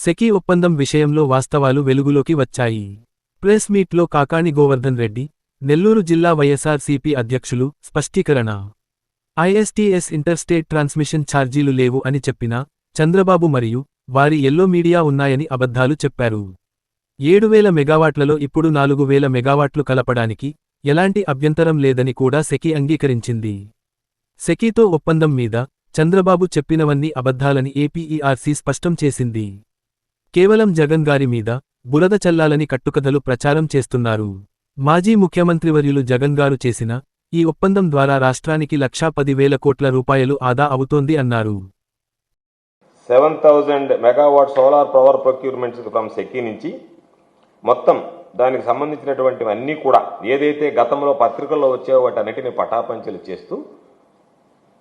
SECI ఒప్పందం విషయంలో వాస్తవాలు వెలుగులోకి వచ్చాయి. ప్రెస్ మీట్లో కాకాణి గోవర్ధన్ రెడ్డి, నెల్లూరు జిల్లా వైఎస్ఆర్సీపీ అధ్యక్షులు స్పష్టీకరణ. ఐఎస్టీఎస్ ఇంటర్స్టేట్ ట్రాన్స్మిషన్ ఛార్జీలు లేవు అని చెప్పినా, చంద్రబాబు మరియు వారి ఎల్లో మీడియా ఉన్నాయని అబద్ధాలు చెప్పారు. 7,000 మెగావాట్లలో ఇప్పుడు 4,000 మెగావాట్లు కలపడానికి ఎలాంటి అభ్యంతరం లేదని కూడా సెకీ అంగీకరించింది. సెకీతో ఒప్పందం మీద చంద్రబాబు చెప్పినవన్నీ అబద్ధాలని ఏపీఈఆర్సీ స్పష్టం చేసింది. కేవలం జగన్ గారి మీద బురద చల్లాలని కట్టుకథలు ప్రచారం చేస్తున్నారు. మాజీ ముఖ్యమంత్రివర్యులు జగన్ గారు చేసిన ఈ ఒప్పందం ద్వారా రాష్ట్రానికి 1,10,000 కోట్ల రూపాయలు ఆదా అవుతోంది అన్నారు. 7,000 megawatt solar power procurements from SECI నుంచి మొత్తం దానికి సంబంధించినటువంటివన్నీ కూడా ఏదైతే గతంలో పత్రికల్లో వచ్చాయో వాటన్నిటిని పటాపంచలు చేస్తూ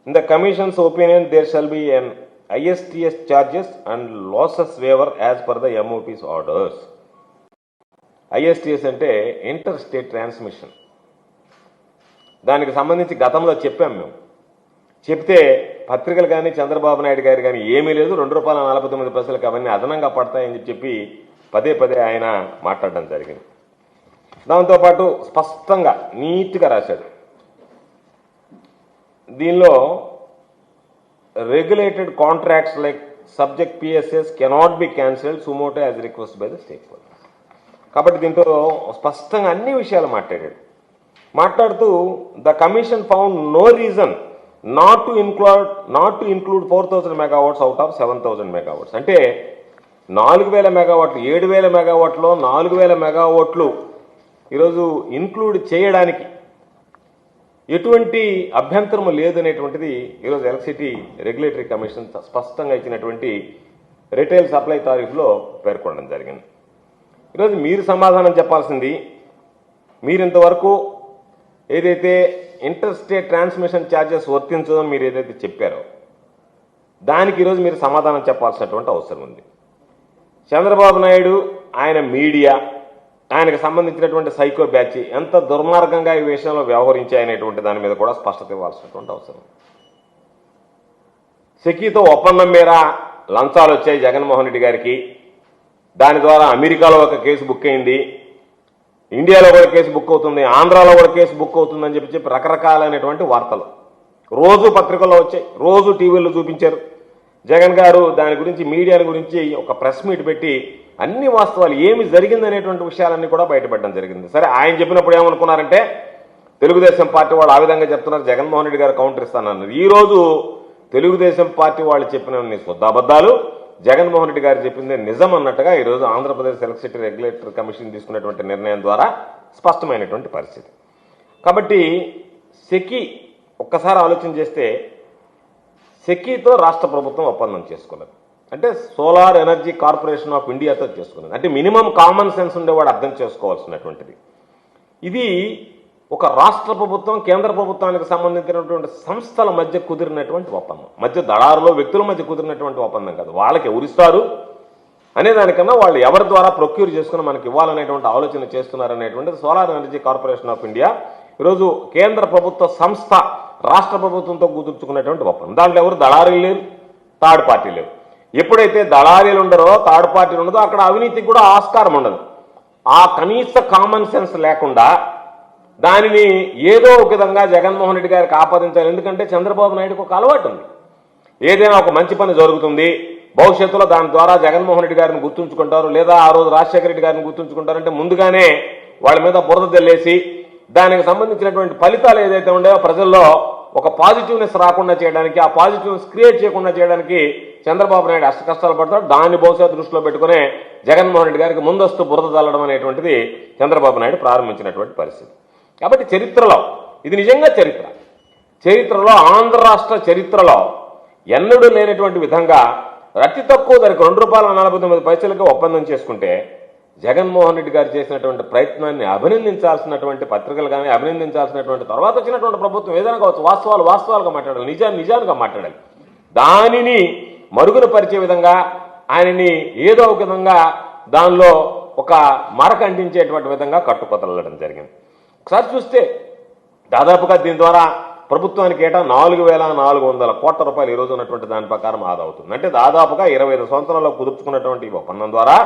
in the commission's opinion there shall be an ISTS charges and losses waiver as per the MOP's orders. ISTS అంటే ఇంటర్ స్టేట్ ట్రాన్స్మిషన్. దానికి సంబంధించి గతంలో చెప్పాం మేము. చెప్తే పత్రికలు కానీ చంద్రబాబు నాయుడు గారు కానీ ఏమీ లేదు, ₹2.49 అవన్నీ అదనంగా పడతాయని చెప్పి పదే పదే ఆయన మాట్లాడడం జరిగింది. దాంతోపాటు స్పష్టంగా నీట్గా రాశాడు. దీనిలో regulated contracts like subject PSS cannot be cancelled suo motu as request by the stakeholders. కాబట్టి దీంతో స్పష్టంగా అన్ని విషయాలు మాట్లాడుతూ the commission found no reason not to include 4,000 megawatts out of 7,000 megawatts. అంటే 4,000 మెగావాట్లు, 7,000 మెగావాట్లో 4,000 మెగావాట్లు ఈరోజు ఇన్క్లూడ్ చేయడానికి ఎటువంటి అభ్యంతరము లేదనేటువంటిది ఈరోజు ఎలక్ట్రిసిటీ రెగ్యులేటరీ కమిషన్ స్పష్టంగా ఇచ్చినటువంటి రిటైల్ సప్లై టారిఫ్లో పేర్కొనడం జరిగింది. ఈరోజు మీరు సమాధానం చెప్పాల్సింది, మీరు ఇంతవరకు ఏదైతే ఇంటర్ స్టేట్ ట్రాన్స్మిషన్ ఛార్జెస్ వర్తించదని మీరు ఏదైతే చెప్పారో దానికి ఈరోజు మీరు సమాధానం చెప్పాల్సినటువంటి అవసరం ఉంది. చంద్రబాబు నాయుడు, ఆయన మీడియా, ఆయనకు సంబంధించినటువంటి సైకో బ్యాచ్ ఎంత దుర్మార్గంగా ఈ విషయంలో వ్యవహరించాయనేటువంటి దాని మీద కూడా స్పష్టత ఇవ్వాల్సినటువంటి అవసరం. సెకీతో ఒప్పందం మేర లంచాలు వచ్చాయి జగన్మోహన్ రెడ్డి గారికి, దాని ద్వారా అమెరికాలో ఒక కేసు బుక్ అయింది, ఇండియాలో కూడా కేసు బుక్ అవుతుంది, ఆంధ్రాలో కూడా కేసు బుక్ అవుతుందని చెప్పి రకరకాలైనటువంటి వార్తలు రోజు పత్రికల్లో వచ్చాయి, రోజు టీవీలో చూపించారు. జగన్ గారు దాని గురించి మీడియా గురించి ఒక ప్రెస్ మీట్ పెట్టి అన్ని వాస్తవాలు ఏమి జరిగిందనేటువంటి విషయాలన్నీ కూడా బయటపడడం జరిగింది. సరే, ఆయన చెప్పినప్పుడు ఏమనుకున్నారంటే తెలుగుదేశం పార్టీ వాళ్ళు ఆ విధంగా చెప్తున్నారు, జగన్మోహన్ రెడ్డి గారు కౌంటర్ ఇస్తానన్నారు. ఈరోజు తెలుగుదేశం పార్టీ వాళ్ళు చెప్పిన శుద్ధాబద్ధాలు, జగన్మోహన్ రెడ్డి గారు చెప్పింది నిజం అన్నట్టుగా ఈరోజు ఆంధ్రప్రదేశ్ ఎలక్ట్రిసిటీ రెగ్యులేటరీ కమిషన్ తీసుకున్నటువంటి నిర్ణయం ద్వారా స్పష్టమైనటువంటి పరిస్థితి. కాబట్టి సెకీ ఒక్కసారి ఆలోచన చేస్తే సెకీతో రాష్ట్ర ప్రభుత్వం ఒప్పందం చేసుకున్నది, అంటే సోలార్ ఎనర్జీ కార్పొరేషన్ ఆఫ్ ఇండియాతో చేసుకున్నది. అంటే మినిమం కామన్ సెన్స్ ఉండేవాడు అర్థం చేసుకోవాల్సినటువంటిది. ఇది ఒక రాష్ట్ర ప్రభుత్వం కేంద్ర ప్రభుత్వానికి సంబంధించినటువంటి సంస్థల మధ్య కుదిరినటువంటి ఒప్పందం, మధ్య దళారులో వ్యక్తుల మధ్య కుదిరినటువంటి ఒప్పందం కాదు. వాళ్ళకి ఎవరిస్తారు అనేదానికన్నా వాళ్ళు ఎవరి ద్వారా ప్రొక్యూర్ చేసుకుని మనకి ఇవ్వాలనేటువంటి ఆలోచన చేస్తున్నారనేటువంటిది solar energy corporation of India ఈరోజు కేంద్ర ప్రభుత్వ సంస్థ రాష్ట్ర ప్రభుత్వంతో కుదుర్చుకున్నటువంటి ఒప్పందం. దాంట్లో ఎవరు దళారీలు లేరు, థర్డ్ పార్టీ లేరు. ఎప్పుడైతే దళారీలు ఉండరో, థర్డ్ పార్టీలు ఉండదో అక్కడ అవినీతికి కూడా ఆస్కారం ఉండదు. ఆ కనీస కామన్ సెన్స్ లేకుండా దానిని ఏదో ఒక విధంగా జగన్మోహన్ రెడ్డి గారికి ఆపాదించాలి. ఎందుకంటే చంద్రబాబు నాయుడుకి ఒక అలవాటు ఉంది, ఏదైనా ఒక మంచి పని జరుగుతుంది భవిష్యత్తులో దాని ద్వారా జగన్మోహన్ రెడ్డి గారిని గుర్తుంచుకుంటారు, లేదా ఆ రోజు రాజశేఖర రెడ్డి గారిని గుర్తుంచుకుంటారంటే ముందుగానే వాళ్ళ మీద బురద జల్లేసి దానికి సంబంధించినటువంటి ఫలితాలు ఏదైతే ఉండేవో ప్రజల్లో ఒక పాజిటివ్నెస్ రాకుండా చేయడానికి, ఆ పాజిటివ్నెస్ క్రియేట్ చేయకుండా చేయడానికి చంద్రబాబు నాయుడు అష్ట కష్టాలు పడతాడు. దాన్ని బహుశా దృష్టిలో పెట్టుకునే జగన్మోహన్ రెడ్డి గారికి ముందస్తు బురద చల్లడం అనేటువంటిది చంద్రబాబు నాయుడు ప్రారంభించినటువంటి పరిస్థితి. కాబట్టి చరిత్రలో ఇది నిజంగా చరిత్రలో ఆంధ్ర రాష్ట్ర చరిత్రలో ఎన్నడూ లేనటువంటి విధంగా అతి తక్కువ ధరకు ₹2.49 ఒప్పందం చేసుకుంటే జగన్మోహన్ రెడ్డి గారు చేసినటువంటి ప్రయత్నాన్ని అభినందించాల్సినటువంటి పత్రికలు కానీ అభినందించాల్సినటువంటి తర్వాత వచ్చినటువంటి ప్రభుత్వం ఏదైనా కావచ్చు, వాస్తవాలుగా మాట్లాడాలి, నిజాలుగా మాట్లాడాలి. దానిని మరుగున పరిచే విధంగా ఆయనని ఏదో ఒక విధంగా దానిలో ఒక మరక అంటించేటువంటి విధంగా కట్టుకొతలడం జరిగింది. ఒకసారి చూస్తే దాదాపుగా దీని ద్వారా ప్రభుత్వానికి ఏటా 4,400 కోట్ల రూపాయలు ఈ రోజు ఉన్నటువంటి దాని ప్రకారం ఆదా అవుతుంది. అంటే దాదాపుగా 25 సంవత్సరాల్లో కుదుర్చుకున్నటువంటి ఈ ఒప్పందం ద్వారా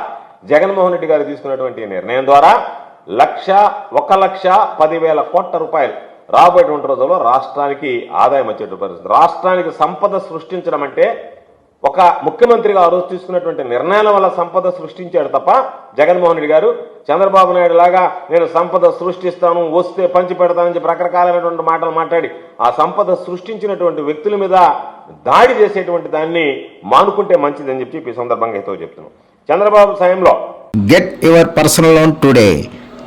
జగన్మోహన్ రెడ్డి గారు తీసుకున్నటువంటి నిర్ణయం ద్వారా 1,10,10,000 కోట్ల రూపాయలు రాబోయేటువంటి రోజుల్లో రాష్ట్రానికి ఆదాయం వచ్చేటువంటి పరిస్థితి. రాష్ట్రానికి సంపద సృష్టించడం అంటే ఒక ముఖ్యమంత్రిగా ఆ రోజు తీసుకున్నటువంటి నిర్ణయాల వల్ల సంపద సృష్టించాడు తప్ప జగన్మోహన్ రెడ్డి గారు చంద్రబాబు నాయుడు లాగా నేను సంపద సృష్టిస్తాను, వస్తే పంచి పెడతానని చెప్పి రకరకాలైనటువంటి మాటలు మాట్లాడి ఆ సంపద సృష్టించినటువంటి వ్యక్తుల మీద దాడి చేసేటువంటి దాన్ని మానుకుంటే మంచిదని చెప్పి ఈ సందర్భంగా హితవు చెప్తున్నాను. చంద్రబాబు సమయంలో Get your personal loan today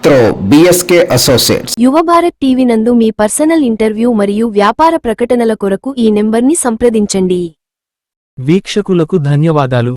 through BSK Associates. యువ భారత్ టీవీ నందు మీ పర్సనల్ ఇంటర్వ్యూ మరియు వ్యాపార ప్రకటనల కొరకు ఈ నెంబర్ని సంప్రదించండి. వీక్షకులకు ధన్యవాదాలు.